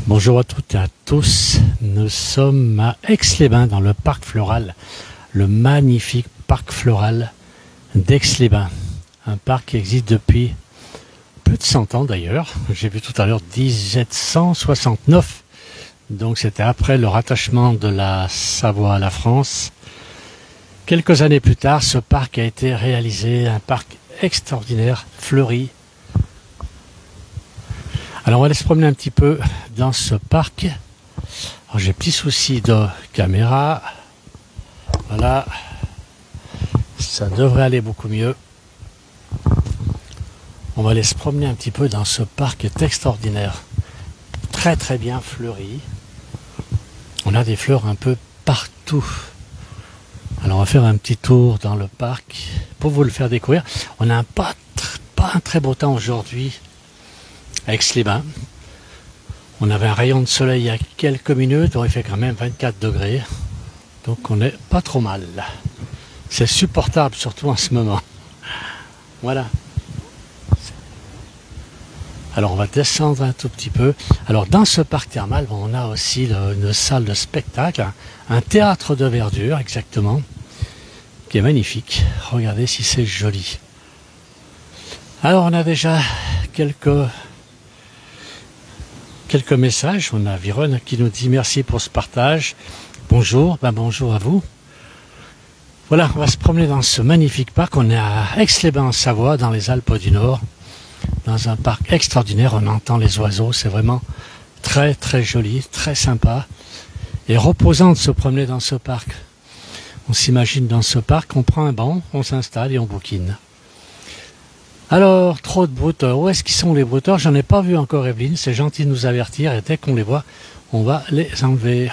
Bonjour à toutes et à tous, nous sommes à Aix-les-Bains dans le parc floral, le magnifique parc floral d'Aix-les-Bains. Un parc qui existe depuis plus de 100 ans d'ailleurs, j'ai vu tout à l'heure 1769, donc c'était après le rattachement de la Savoie à la France. Quelques années plus tard, ce parc a été réalisé, un parc extraordinaire, fleuri. Alors on va aller se promener un petit peu dans ce parc. Alors j'ai petit souci de caméra. Voilà. Ça devrait aller beaucoup mieux. On va aller se promener un petit peu dans ce parc qui est extraordinaire. Très très bien fleuri. On a des fleurs un peu partout. Alors on va faire un petit tour dans le parc pour vous le faire découvrir. On n'a pas un très beau temps aujourd'hui. À Aix-les-Bains. On avait un rayon de soleil il y a quelques minutes, il fait quand même 24 degrés. Donc on n'est pas trop mal. C'est supportable, surtout en ce moment. Voilà. Alors on va descendre un tout petit peu. Alors dans ce parc thermal, on a aussi une salle de spectacle, un théâtre de verdure exactement, qui est magnifique. Regardez si c'est joli. Alors on a déjà quelques messages. On a Vironne qui nous dit merci pour ce partage. Bonjour, bonjour à vous. Voilà, on va se promener dans ce magnifique parc. On est à Aix-les-Bains en Savoie, dans les Alpes du Nord, dans un parc extraordinaire. On entend les oiseaux, c'est vraiment très très joli, très sympa et reposant de se promener dans ce parc. On s'imagine dans ce parc, on prend un banc, on s'installe et on bouquine. Alors, trop de brouteurs. Où est-ce qu'ils sont les brouteurs? J'en ai pas vu encore, Evelyne. C'est gentil de nous avertir et dès qu'on les voit, on va les enlever.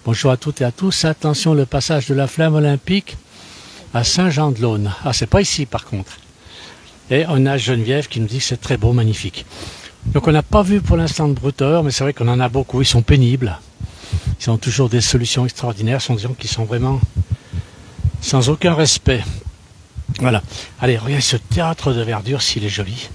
Bonjour à toutes et à tous. Attention, le passage de la flamme olympique à Saint-Jean-de-Laune. Ah, c'est pas ici par contre. Et on a Geneviève qui nous dit que c'est très beau, magnifique. Donc on n'a pas vu pour l'instant de brouteurs, mais c'est vrai qu'on en a beaucoup. Ils sont pénibles. Ils ont toujours des solutions extraordinaires. Ce sont des gens qui sont vraiment sans aucun respect. Voilà. Allez, regardez ce théâtre de verdure, s'il est joli.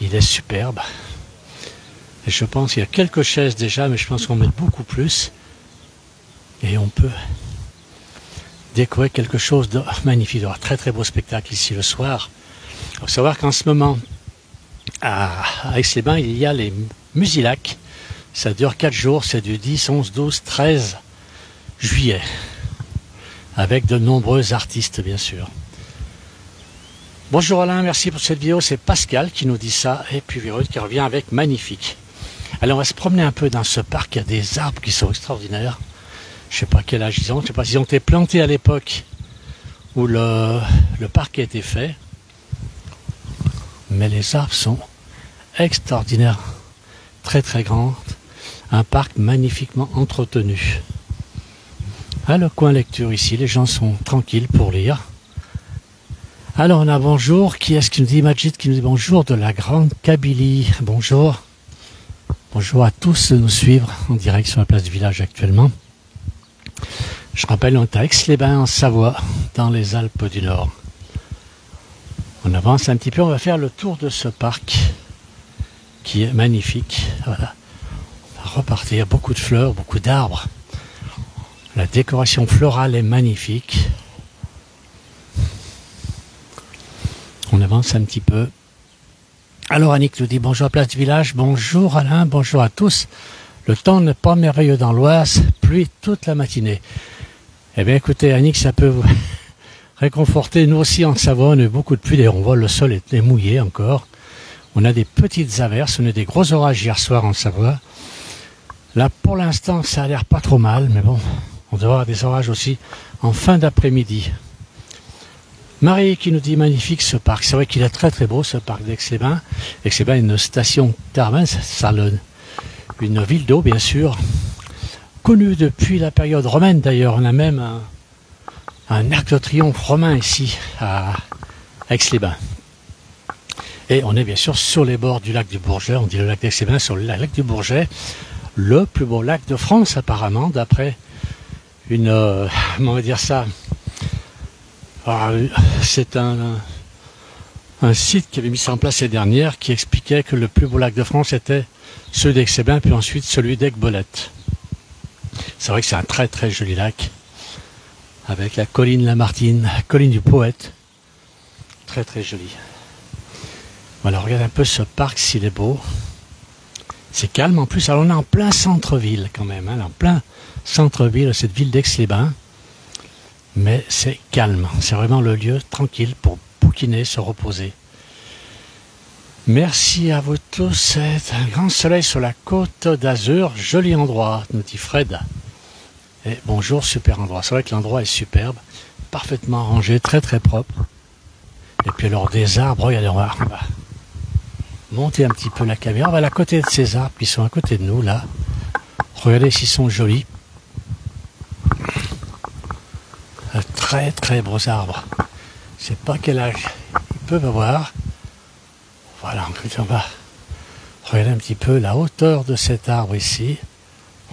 Il est superbe. Et je pense qu'il y a quelques chaises déjà, mais je pense qu'on met beaucoup plus. Et on peut découvrir quelque chose de magnifique. Il y aura un très très beau spectacle ici le soir. Il faut savoir qu'en ce moment, à Aix-les-Bains, il y a les Musilacs. Ça dure 4 jours, c'est du 10, 11, 12, 13 juillet. Avec de nombreux artistes, bien sûr. Bonjour Alain, merci pour cette vidéo, c'est Pascal qui nous dit ça, et puis Véronique qui revient avec magnifique. Alors on va se promener un peu dans ce parc, il y a des arbres qui sont extraordinaires. Je ne sais pas quel âge ils ont, je ne sais pas s'ils ont été plantés à l'époque où le parc a été fait. Mais les arbres sont extraordinaires, très très grands, un parc magnifiquement entretenu. À le coin lecture ici, les gens sont tranquilles pour lire. Alors on a bonjour, qui est-ce qui nous dit? Majid qui nous dit bonjour de la Grande Kabylie. Bonjour. Bonjour à tous de nous suivre en direct sur la place du village actuellement. Je rappelle, on est à Aix-les-Bains en Savoie, dans les Alpes du Nord. On avance un petit peu, on va faire le tour de ce parc qui est magnifique. Voilà. On va repartir, beaucoup de fleurs, beaucoup d'arbres. La décoration florale est magnifique. On avance un petit peu. Alors Annick nous dit bonjour à Place du Village, bonjour Alain, bonjour à tous. Le temps n'est pas merveilleux dans l'Oise, pluie toute la matinée. Eh bien écoutez Annick, ça peut vous réconforter. Nous aussi en Savoie, on a eu beaucoup de pluie, d'ailleurs on voit le sol est mouillé encore. On a des petites averses, on a eu des gros orages hier soir en Savoie. Là pour l'instant ça a l'air pas trop mal, mais bon, on devrait avoir des orages aussi en fin d'après-midi. Marie qui nous dit magnifique ce parc. C'est vrai qu'il est très très beau ce parc d'Aix-les-Bains. Aix-les-Bains est une station thermale, ça une ville d'eau bien sûr, connue depuis la période romaine d'ailleurs. On a même un arc de triomphe romain ici à Aix-les-Bains. Et on est bien sûr sur les bords du lac du Bourget. On dit le lac d'Aix-les-Bains sur le lac du Bourget, le plus beau lac de France apparemment, d'après une comment on va dire ça. C'est un un site qui avait mis ça en place l'année dernière qui expliquait que le plus beau lac de France était celui d'Aix-les-Bains, puis ensuite celui d'Aigues-Bolette. C'est vrai que c'est un très très joli lac, avec la colline Lamartine, la colline du Poète. Très très joli. Voilà, regarde un peu ce parc s'il est beau. C'est calme en plus, alors on est en plein centre-ville quand même, hein, en plein centre-ville de cette ville d'Aix-les-Bains. Mais c'est calme, c'est vraiment le lieu tranquille pour bouquiner, se reposer. Merci à vous tous, c'est un grand soleil sur la côte d'Azur, joli endroit, nous dit Fred. Et bonjour, super endroit. C'est vrai que l'endroit est superbe, parfaitement rangé, très très propre. Et puis alors des arbres, regardez, on va monter un petit peu la caméra, on va à côté de ces arbres qui sont à côté de nous là. Regardez s'ils sont jolis. Très très beaux arbres. Je sais pas quel âge ils peuvent avoir. Voilà, on va regarder un petit peu la hauteur de cet arbre ici.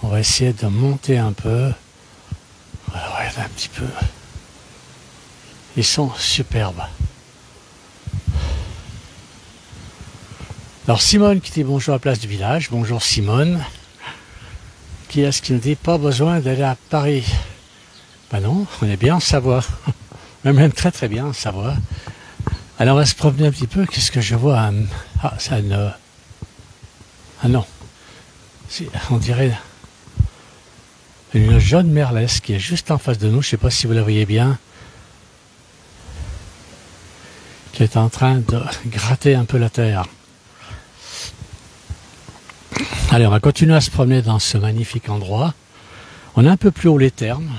On va essayer de monter un peu. Voilà, regardez un petit peu. Ils sont superbes. Alors Simone qui dit bonjour à la place du village. Bonjour Simone. Qui est-ce qui nous dit pas besoin d'aller à Paris? Ben non, on est bien en Savoie. Même très très bien en Savoie. Alors on va se promener un petit peu. Qu'est-ce que je vois? Ah, ça ne... Ah non. On dirait une jaune merlesse qui est juste en face de nous. Je ne sais pas si vous la voyez bien. Qui est en train de gratter un peu la terre. Allez, on va continuer à se promener dans ce magnifique endroit. On est un peu plus haut les Thermes.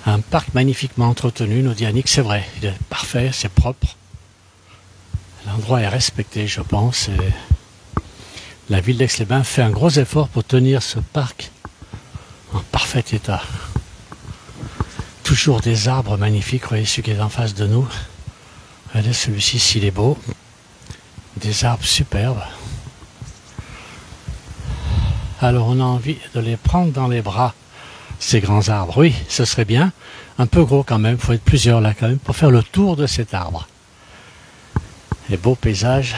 Un parc magnifiquement entretenu, nous dit Annick, c'est vrai, il est parfait, c'est propre. L'endroit est respecté, je pense. Et la ville d'Aix-les-Bains fait un gros effort pour tenir ce parc en parfait état. Toujours des arbres magnifiques, voyez celui qui est en face de nous. Regardez celui-ci, s'il est beau. Des arbres superbes. Alors on a envie de les prendre dans les bras. Ces grands arbres, oui, ce serait bien. Un peu gros quand même, il faut être plusieurs là quand même pour faire le tour de cet arbre. Les beaux paysages,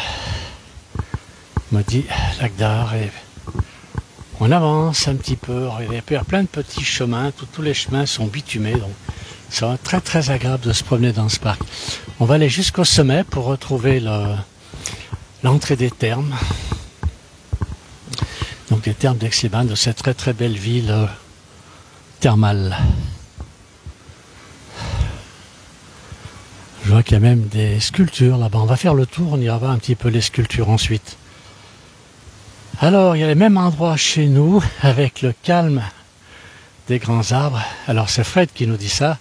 me dit Lac d'Ar. Et on avance un petit peu, il y a plein de petits chemins, tous les chemins sont bitumés, donc ça va être très très agréable de se promener dans ce parc. On va aller jusqu'au sommet pour retrouver l'entrée des thermes. Donc les thermes d'Aix-les-Bains, de cette très très belle ville thermale. Je vois qu'il y a même des sculptures là-bas. On va faire le tour, on ira voir un petit peu les sculptures ensuite. Alors, il y a les mêmes endroits chez nous, avec le calme des grands arbres. Alors, c'est Fred qui nous dit ça.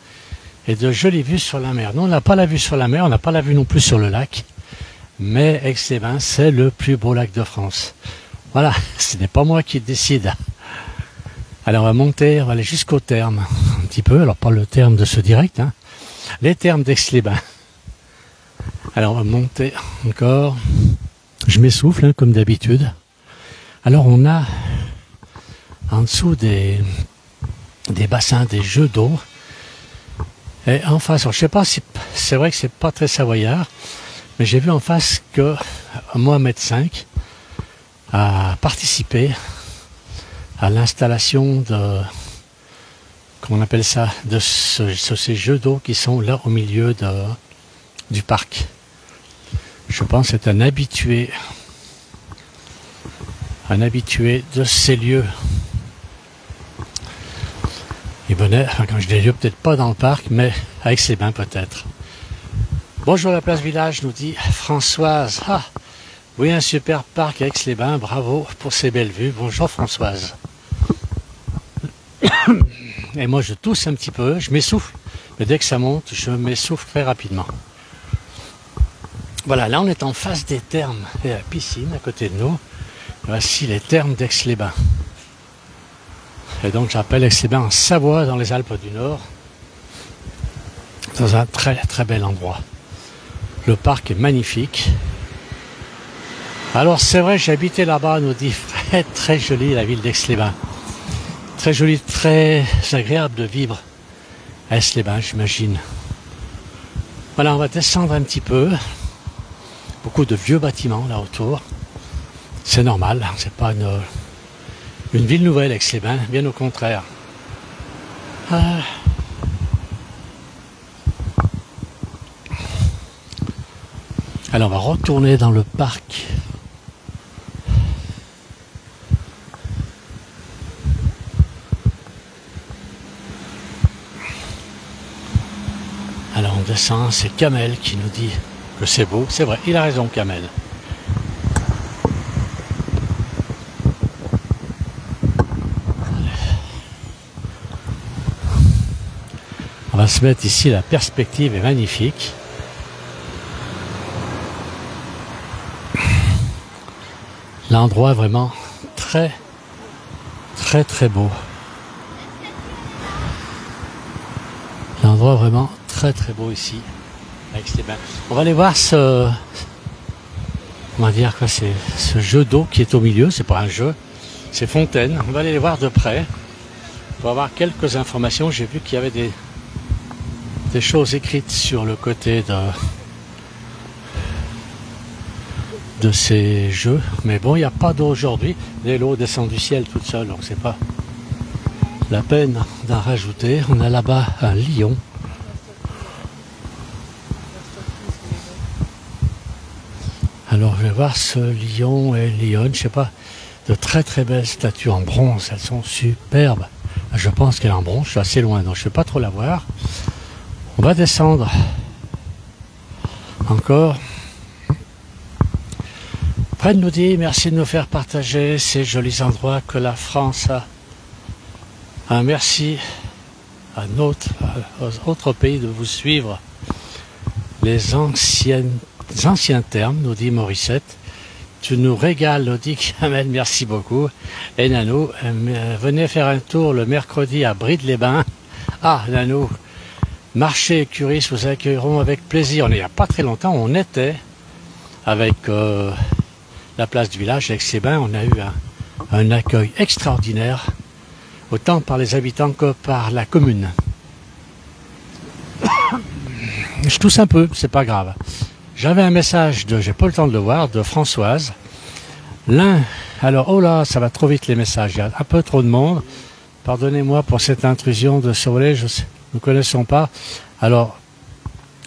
Et de jolies vues sur la mer. Nous, on n'a pas la vue sur la mer, on n'a pas la vue non plus sur le lac. Mais Aix-les-Bains, c'est le plus beau lac de France. Voilà, ce n'est pas moi qui décide. Alors on va monter, on va aller jusqu'au terme, un petit peu, alors pas le terme de ce direct, hein. Les termes d'Aix-les-Bains. Alors on va monter encore, je m'essouffle hein, comme d'habitude. Alors on a en dessous des bassins, des jeux d'eau, et en face, alors, je sais pas si c'est vrai que c'est pas très savoyard, mais j'ai vu en face que Mohamed V a participé à l'installation de, comment on appelle ça, de ces jeux d'eau qui sont là au milieu du parc. Je pense que c'est un habitué de ces lieux. Il venait, enfin, quand je dis lieux, peut-être pas dans le parc, mais à Aix-les-Bains peut-être. Bonjour la place village, nous dit Françoise. Ah, oui, un super parc à Aix-les-Bains, bravo pour ces belles vues. Bonjour Françoise. Et moi je tousse un petit peu, je m'essouffle, mais dès que ça monte, je m'essouffle très rapidement. Voilà, là on est en face des thermes et la piscine à côté de nous. Voici les thermes d'Aix-les-Bains. Et donc j'appelle Aix-les-Bains en Savoie, dans les Alpes du Nord, dans un très très bel endroit. Le parc est magnifique. Alors c'est vrai, j'ai habité là-bas, nous dit Fred, très jolie la ville d'Aix-les-Bains. Très jolie, très agréable de vivre à Aix-les-Bains, j'imagine. Voilà, on va descendre un petit peu. Beaucoup de vieux bâtiments là autour. C'est normal, c'est pas une ville nouvelle, Aix-les-Bains, bien au contraire. Alors on va retourner dans le parc. Alors on descend, c'est Kamel qui nous dit que c'est beau. C'est vrai, il a raison Kamel. On va se mettre ici, la perspective est magnifique. L'endroit vraiment très beau. L'endroit vraiment très beau ici. On va aller voir ce jeu d'eau qui est au milieu. C'est pas un jeu, c'est fontaine. On va aller les voir de près pour avoir quelques informations. J'ai vu qu'il y avait des choses écrites sur le côté de ces jeux, mais bon, il n'y a pas d'eau aujourd'hui. L'eau descend du ciel toute seule, donc c'est pas la peine d'en rajouter. On a là-bas un lion. Alors je vais voir ce lion et lionne, je sais pas, de très belles statues en bronze, elles sont superbes. Je pense qu'elle est en bronze, je suis assez loin, donc je ne vais pas trop la voir. On va descendre encore. Fred nous dit merci de nous faire partager ces jolis endroits que la France a. Un merci à aux autres pays de vous suivre. Les anciens termes, nous dit Morissette. Tu nous régales, nous dit Kamel, merci beaucoup. Et Nanou, venez faire un tour le mercredi à Bride-les-Bains. Ah, Nanou, marché écurie, vous accueillerons avec plaisir. Il n'y a pas très longtemps, on était avec la place du village, Aix-les-Bains. On a eu un accueil extraordinaire, autant par les habitants que par la commune. Je tousse un peu, c'est pas grave. J'avais un message j'ai pas le temps de le voir, de Françoise. Alors, oh là, ça va trop vite les messages, il y a un peu trop de monde. Pardonnez-moi pour cette intrusion de survoler, nous ne connaissons pas. Alors,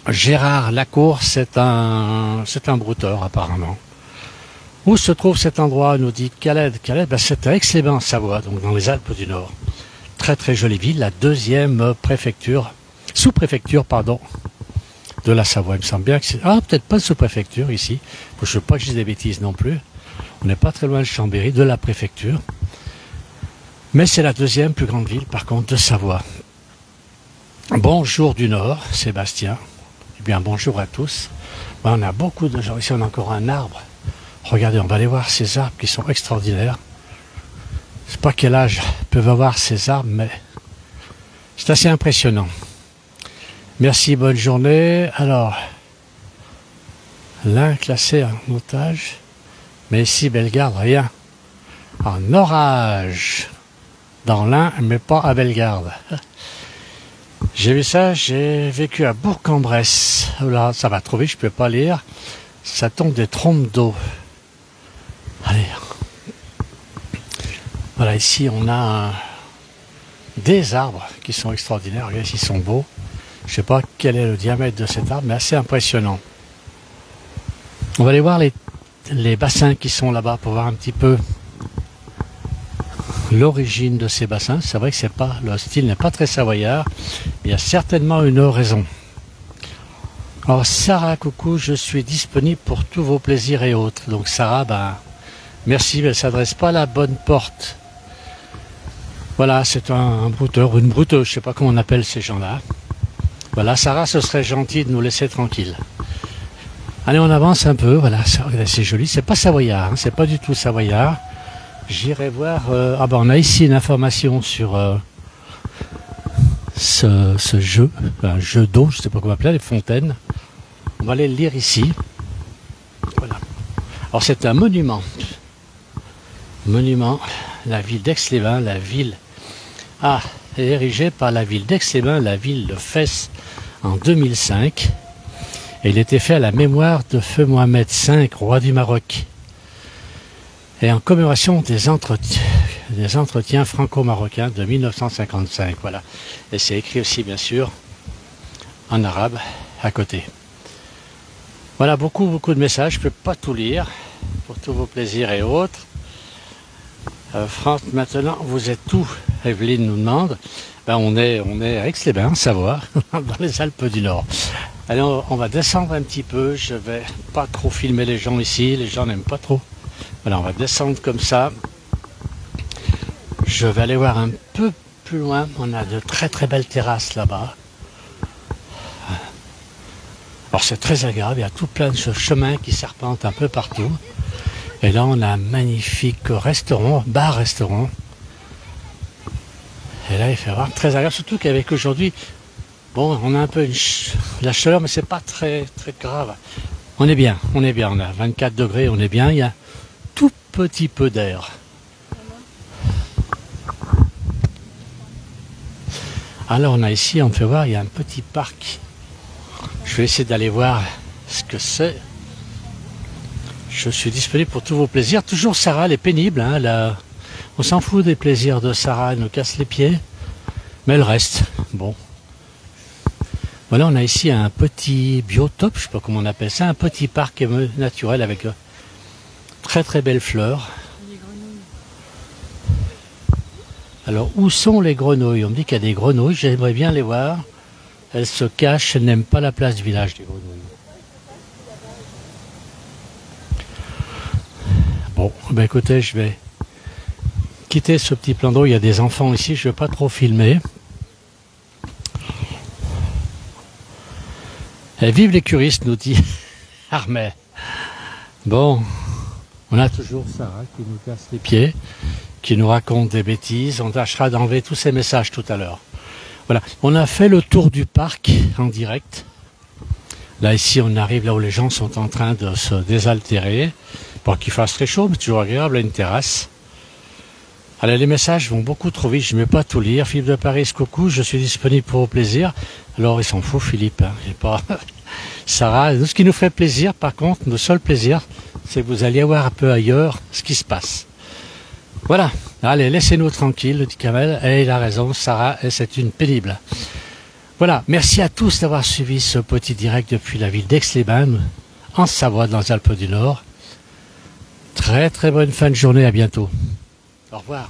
Gérard Lacour, c'est un brouteur apparemment. Où se trouve cet endroit, nous dit Khaled. Khaled, c'est à Aix-les-Bains, en Savoie, donc dans les Alpes du Nord. Très jolie ville, la deuxième sous-préfecture, de la Savoie. Il me semble bien que c'est... Ah, peut-être pas de sous-préfecture ici. Je ne veux pas que je dise des bêtises non plus. On n'est pas très loin de Chambéry, de la préfecture. Mais c'est la deuxième plus grande ville, par contre, de Savoie. Bonjour du Nord, Sébastien. Eh bien, bonjour à tous. On a beaucoup de gens. Ici, on a encore un arbre. Regardez, on va aller voir ces arbres qui sont extraordinaires. Je ne sais pas quel âge peuvent avoir ces arbres, mais c'est assez impressionnant. Merci, bonne journée. Alors, l'un classé en otage, mais ici, Bellegarde, rien. En orage, dans l'Ain, mais pas à Bellegarde. J'ai vu ça, j'ai vécu à Bourg-en-Bresse. Là, ça va trop vite, je ne peux pas lire. Ça tombe des trompes d'eau. Allez. Voilà, ici, on a des arbres qui sont extraordinaires. Regardez, ils sont beaux. Je ne sais pas quel est le diamètre de cet arbre, mais assez impressionnant. On va aller voir les bassins qui sont là-bas pour voir un petit peu l'origine de ces bassins. C'est vrai que le style n'est pas très savoyard, mais il y a certainement une raison. Alors Sarah, coucou, je suis disponible pour tous vos plaisirs et autres. Donc Sarah, merci, mais elle ne s'adresse pas à la bonne porte. Voilà, c'est un brouteur ou une brouteuse, je ne sais pas comment on appelle ces gens-là. Voilà, Sarah, ce serait gentil de nous laisser tranquilles. Allez, on avance un peu. Voilà, c'est joli. C'est pas savoyard, hein, c'est pas du tout savoyard. J'irai voir. On a ici une information sur ce jeu, un jeu d'eau, je ne sais pas comment appeler, les fontaines. On va aller le lire ici. Voilà. Alors, c'est un monument. Monument, la ville d'Aix-les-Bains, la ville. Est érigée par la ville d'Aix-les-Bains, la ville de Fès, en 2005. Et il était fait à la mémoire de feu Mohamed V, roi du Maroc. Et en commémoration des entretiens franco-marocains de 1955. Voilà. Et c'est écrit aussi, bien sûr, en arabe, à côté. Voilà, beaucoup de messages. Je ne peux pas tout lire, pour tous vos plaisirs et autres. Franck, maintenant, vous êtes où? Evelyne nous demande. Ben, on est à Aix-les-Bains, Savoie, dans les Alpes du Nord. Allez, on va descendre un petit peu. Je vais pas trop filmer les gens ici. Les gens n'aiment pas trop. Voilà, on va descendre comme ça. Je vais aller voir un peu plus loin. On a de très belles terrasses là-bas. Alors c'est très agréable. Il y a tout plein de chemins qui serpentent un peu partout. Et là, on a un magnifique restaurant, bar-restaurant. Et là, il fait voir très agréable. Surtout qu'avec aujourd'hui, bon, on a un peu la chaleur, mais c'est pas très grave. On est bien. On a 24 degrés, on est bien. Il y a tout petit peu d'air. Alors on a ici, on peut voir, il y a un petit parc. Je vais essayer d'aller voir ce que c'est. Je suis disponible pour tous vos plaisirs. Toujours Sarah, elle est pénible. Hein, on s'en fout des plaisirs de Sarah, elle nous casse les pieds. Mais elle reste. Bon. Voilà, on a ici un petit biotope, je ne sais pas comment on appelle ça, un petit parc naturel avec très belles fleurs. Alors, où sont les grenouilles? On me dit qu'il y a des grenouilles, j'aimerais bien les voir. Elles se cachent, elles n'aiment pas la place du village des grenouilles. Bon, ben écoutez, je vais quitter ce petit plan d'eau. Il y a des enfants ici, je ne vais pas trop filmer. Et vive les curistes, nous dit Armel. Bon, on a toujours Sarah qui nous casse les pieds, qui nous raconte des bêtises. On tâchera d'enlever tous ces messages tout à l'heure. Voilà, on a fait le tour du parc en direct. Là, ici, on arrive là où les gens sont en train de se désaltérer. Pour qu'il fasse très chaud, mais toujours agréable à une terrasse. Alors, les messages vont beaucoup trop vite, je ne vais pas tout lire. Philippe de Paris, coucou, je suis disponible pour vos plaisirs. Alors, il s'en fout, Philippe. Hein, pas... Sarah, ce qui nous fait plaisir, par contre, le seul plaisir, c'est que vous alliez voir un peu ailleurs ce qui se passe. Voilà. Allez, laissez-nous tranquilles, dit Kamel. Et il a raison, Sarah, c'est une pénible. Voilà. Merci à tous d'avoir suivi ce petit direct depuis la ville d'Aix-les-Bains, en Savoie, dans les Alpes du Nord. Très bonne fin de journée, à bientôt. Au revoir.